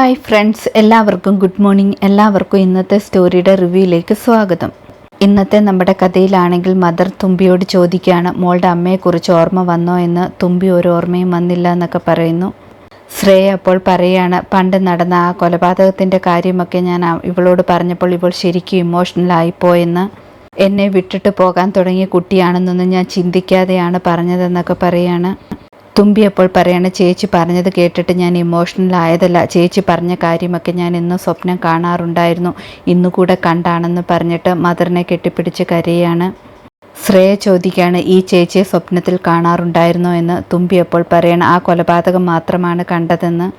Hi friends, എല്ലാവർക്കും good morning. എല്ലാവർക്കും ഇന്നത്തെ സ്റ്റോറിയുടെ റിവ്യൂയിലേക്ക് സ്വാഗതം. ഇന്നത്തെ നമ്മുടെ കഥയിലാണെങ്കിൽ മദർ തുമ്പിയോട് ചോദിക്കുകയാണ്, മോളുടെ അമ്മയെക്കുറിച്ച് ഓർമ്മ വന്നോ എന്ന്. തുമ്പി ഒരു ഓർമ്മയും വന്നില്ല എന്നൊക്കെ പറയുന്നു. ശ്രേയ അപ്പോൾ പറയുകയാണ്, പണ്ട് നടന്ന ആ കൊലപാതകത്തിൻ്റെ കാര്യമൊക്കെ ഞാൻ ഇവളോട് പറഞ്ഞപ്പോൾ ഇവൾ ശരിക്കും ഇമോഷണലായിപ്പോയെന്ന്. എന്നെ വിട്ടിട്ട് പോകാൻ തുടങ്ങിയ കുട്ടിയാണെന്നൊന്നും ഞാൻ ചിന്തിക്കാതെയാണ് പറഞ്ഞതെന്നൊക്കെ പറയാണ്. തുമ്പി അപ്പോൾ പറയാണ്, ചേച്ചി പറഞ്ഞത് കേട്ടിട്ട് ഞാൻ ഇമോഷണൽ ആയതല്ല. ചേച്ചി പറഞ്ഞ കാര്യമൊക്കെ ഞാൻ ഇന്ന് സ്വപ്നം കാണാറുണ്ടായിരുന്നു, ഇന്നുകൂടെ കണ്ടാണെന്ന് പറഞ്ഞിട്ട് മദറിനെ കെട്ടിപ്പിടിച്ച് കരയാണ്. ശ്രേയ ചോദിക്കുകയാണ്, ഈ ചേച്ചിയെ സ്വപ്നത്തിൽ കാണാറുണ്ടായിരുന്നോ എന്ന്. തുമ്പി അപ്പോൾ പറയണം, ആ കൊലപാതകം മാത്രമാണ് കണ്ടതെന്ന്.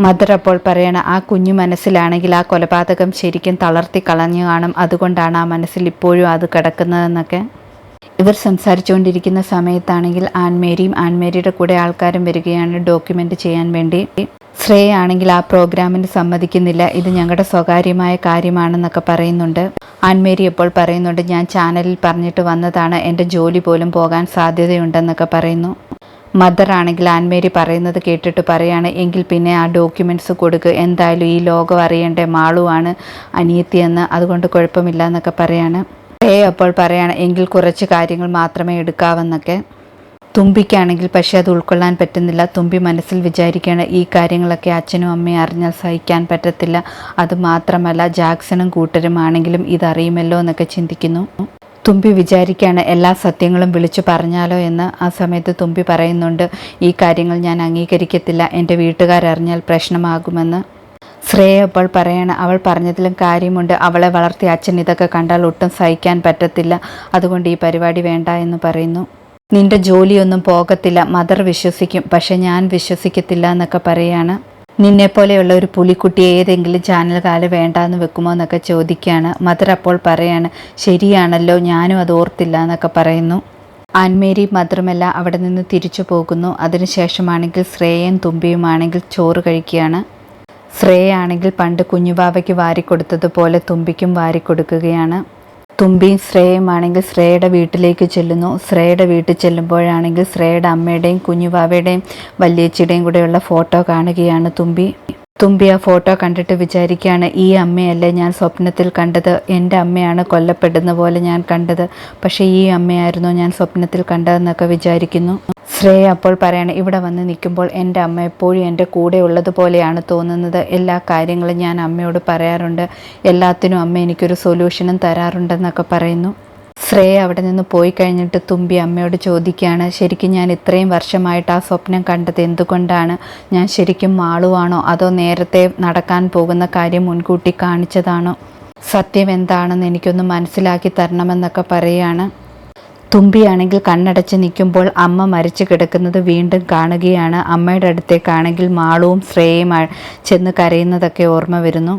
മദർ അപ്പോൾ പറയണം, ആ കുഞ്ഞു മനസ്സിലാണെങ്കിൽ ആ കൊലപാതകം ശരിക്കും തളർത്തി കളഞ്ഞു കാണും, അതുകൊണ്ടാണ് ആ മനസ്സിൽ ഇപ്പോഴും അത് കിടക്കുന്നതെന്നൊക്കെ. ഇവർ സംസാരിച്ചുകൊണ്ടിരിക്കുന്ന സമയത്താണെങ്കിൽ ആൻമേരിയുടെ കൂടെ ആൾക്കാരും വരികയാണ് ഡോക്യുമെൻ്റ് ചെയ്യാൻ വേണ്ടി. ശ്രേയ ആണെങ്കിൽ ആ പ്രോഗ്രാമിന് സമ്മതിക്കുന്നില്ല, ഇത് ഞങ്ങളുടെ സ്വകാര്യമായ കാര്യമാണെന്നൊക്കെ പറയുന്നുണ്ട്. ആൻമേരി എപ്പോൾ പറയുന്നുണ്ട്, ഞാൻ ചാനലിൽ പറഞ്ഞിട്ട് വന്നതാണ്, എൻ്റെ ജോലി പോലും പോകാൻ സാധ്യതയുണ്ടെന്നൊക്കെ പറയുന്നു. മദർ ആണെങ്കിൽ ആൻമേരി പറയുന്നത് കേട്ടിട്ട് പറയാണ്, എങ്കിൽ പിന്നെ ആ ഡോക്യുമെൻറ്റ്സ് കൊടുക്കുക, എന്തായാലും ഈ ലോകം അറിയേണ്ട മാളുവാണ് അനിയത്തിയെന്ന്, അതുകൊണ്ട് കുഴപ്പമില്ല എന്നൊക്കെ പറയാണ്. അപ്പോൾ പറയാണ്, എങ്കിൽ കുറച്ച് കാര്യങ്ങൾ മാത്രമേ എടുക്കാവെന്നൊക്കെ. തുമ്പിക്കാണെങ്കിൽ പക്ഷേ അത് ഉൾക്കൊള്ളാൻ പറ്റുന്നില്ല. തുമ്പി മനസ്സിൽ വിചാരിക്കുകയാണ്, ഈ കാര്യങ്ങളൊക്കെ അച്ഛനും അമ്മയും അറിഞ്ഞാൽ സഹിക്കാൻ പറ്റത്തില്ല, അതുമാത്രമല്ല ജാക്സണും കൂട്ടരും ആണെങ്കിലും ഇതറിയുമല്ലോ എന്നൊക്കെ ചിന്തിക്കുന്നു. തുമ്പി വിചാരിക്കുകയാണ്, എല്ലാ സത്യങ്ങളും വിളിച്ചു പറഞ്ഞാലോ എന്ന്. ആ സമയത്ത് തുമ്പി പറയുന്നുണ്ട്, ഈ കാര്യങ്ങൾ ഞാൻ അംഗീകരിക്കത്തില്ല, എൻ്റെ വീട്ടുകാരറിഞ്ഞാൽ പ്രശ്നമാകുമെന്ന്. ശ്രേയ അപ്പോൾ പറയാണ്, അവൾ പറഞ്ഞതിലും കാര്യമുണ്ട്, അവളെ വളർത്തിയ അച്ഛൻ ഇതൊക്കെ കണ്ടാൽ ഒട്ടും സഹിക്കാൻ പറ്റത്തില്ല, അതുകൊണ്ട് ഈ പരിപാടി വേണ്ട എന്ന് പറയുന്നു. നിന്റെ ജോലിയൊന്നും പോകത്തില്ല, മദർ വിശ്വസിക്കും, പക്ഷെ ഞാൻ വിശ്വസിക്കത്തില്ല എന്നൊക്കെ പറയാണ്. നിന്നെപ്പോലെയുള്ള ഒരു പുലിക്കുട്ടിയെ ഏതെങ്കിലും ചാനൽ വേണ്ടാന്ന് വെക്കുമോ എന്നൊക്കെ ചോദിക്കുകയാണ്. മദർ അപ്പോൾ പറയാണ്, ശരിയാണല്ലോ, ഞാനും അത് ഓർത്തില്ല എന്നൊക്കെ പറയുന്നു. ആൻമേരി മദറുമെല്ലാം അവിടെ നിന്ന് തിരിച്ചു പോകുന്നു. അതിനുശേഷമാണെങ്കിൽ ശ്രേയയും തുമ്പിയുമാണെങ്കിൽ ചോറ് കഴിക്കുകയാണ്. ശ്രേയ ആണെങ്കിൽ പണ്ട് കുഞ്ഞുബാവയ്ക്ക് വാരിക്കൊടുത്തതുപോലെ തുമ്പിക്കും വാരിക്കൊടുക്കുകയാണ്. തുമ്പിയും ശ്രേയയുമാണെങ്കിൽ ശ്രേയയുടെ വീട്ടിലേക്ക് ചെല്ലുന്നു. ശ്രേയയുടെ വീട്ടിൽ ചെല്ലുമ്പോഴാണെങ്കിൽ ശ്രേയയുടെ അമ്മയുടെയും കുഞ്ഞുബാവയുടെയും വല്യേച്ചിയുടെയും കൂടെയുള്ള ഫോട്ടോ കാണുകയാണ് തുമ്പി ആ ഫോട്ടോ കണ്ടിട്ട് വിചാരിക്കുകയാണ്, ഈ അമ്മയല്ലേ ഞാൻ സ്വപ്നത്തിൽ കണ്ടത്, എൻ്റെ അമ്മയാണ് കൊല്ലപ്പെടുന്ന പോലെ ഞാൻ കണ്ടത്, പക്ഷേ ഈ അമ്മയായിരുന്നു ഞാൻ സ്വപ്നത്തിൽ കണ്ടതെന്നൊക്കെ വിചാരിക്കുന്നു. ശ്രേയ അപ്പോൾ പറയാണ്, ഇവിടെ വന്ന് നിൽക്കുമ്പോൾ എൻ്റെ അമ്മ എപ്പോഴും എൻ്റെ കൂടെ ഉള്ളതുപോലെയാണ് തോന്നുന്നത്, എല്ലാ കാര്യങ്ങളും ഞാൻ അമ്മയോട് പറയാറുണ്ട്, എല്ലാത്തിനും അമ്മ എനിക്കൊരു സൊല്യൂഷനും തരാറുണ്ടെന്നൊക്കെ പറയുന്നു. ശ്രേയ അവിടെ നിന്ന് പോയി കഴിഞ്ഞിട്ട് തുമ്പി അമ്മയോട് ചോദിക്കുകയാണ്, ശരിക്കും ഞാൻ ഇത്രയും വർഷമായിട്ട് ആ സ്വപ്നം കണ്ടത് എന്തുകൊണ്ടാണ്? ഞാൻ ശരിക്കും മാളുവാണോ, അതോ നേരത്തെ നടക്കാൻ പോകുന്ന കാര്യം മുൻകൂട്ടി കാണിച്ചതാണോ? സത്യം എന്താണെന്ന് എനിക്കൊന്ന് മനസ്സിലാക്കി തരണമെന്നൊക്കെ പറയുകയാണ്. തുമ്പിയാണെങ്കിൽ കണ്ണടച്ച് നിൽക്കുമ്പോൾ അമ്മ മരിച്ചു കിടക്കുന്നത് വീണ്ടും കാണുകയാണ്. അമ്മയുടെ അടുത്തേക്കാണെങ്കിൽ മാളുവും ശ്രേയയും ചെന്ന് കരയുന്നതൊക്കെ ഓർമ്മ വരുന്നു.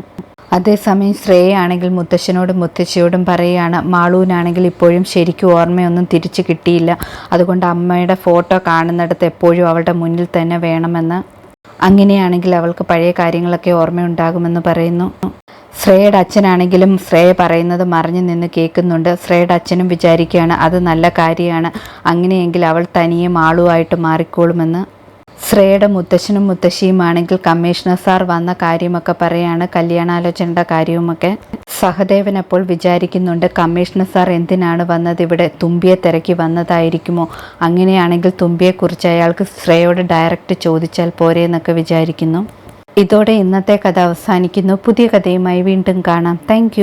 അതേസമയം ശ്രേയ ആണെങ്കിൽ മുത്തശ്ശനോടും മുത്തശ്ശിയോടും പറയുകയാണ്, മാളുവിനാണെങ്കിൽ ഇപ്പോഴും ശരിക്കും ഓർമ്മയൊന്നും തിരിച്ചു കിട്ടിയില്ല, അതുകൊണ്ട് അമ്മയുടെ ഫോട്ടോ കാണുന്നിടത്ത് എപ്പോഴും അവളുടെ മുന്നിൽ തന്നെ വേണമെന്ന്. അങ്ങനെയാണെങ്കിൽ അവൾക്ക് പഴയ കാര്യങ്ങളൊക്കെ ഓർമ്മയുണ്ടാകുമെന്ന് പറയുന്നു. ശ്രേയയുടെ അച്ഛനാണെങ്കിലും ശ്രേയ പറയുന്നത് മറിഞ്ഞു നിന്ന് കേൾക്കുന്നുണ്ട്. ശ്രേയയുടെ അച്ഛനും വിചാരിക്കുകയാണ്, അത് നല്ല കാര്യമാണ്, അങ്ങനെയെങ്കിൽ അവൾ തനിയെ മാളുവായിട്ട് മാറിക്കോളുമെന്ന്. ശ്രേയയുടെ മുത്തശ്ശനും മുത്തശ്ശിയുമാണെങ്കിൽ കമ്മീഷണർ സാർ വന്ന കാര്യമൊക്കെ പറയാണ്, കല്യാണാലോചനയുടെ കാര്യവുമൊക്കെ. സഹദേവൻ അപ്പോൾ വിചാരിക്കുന്നുണ്ട്, കമ്മീഷണർ സാർ എന്തിനാണ് വന്നത് ഇവിടെ, തുമ്പിയെ തിരക്കി വന്നതായിരിക്കുമോ? അങ്ങനെയാണെങ്കിൽ തുമ്പിയെക്കുറിച്ച് അയാൾക്ക് ശ്രേയയോട് ഡയറക്റ്റ് ചോദിച്ചാൽ പോരെ എന്നൊക്കെ വിചാരിക്കുന്നു. ഇതോടെ ഇന്നത്തെ കഥ അവസാനിക്കുന്നു. പുതിയ കഥയുമായി വീണ്ടും കാണാം. താങ്ക്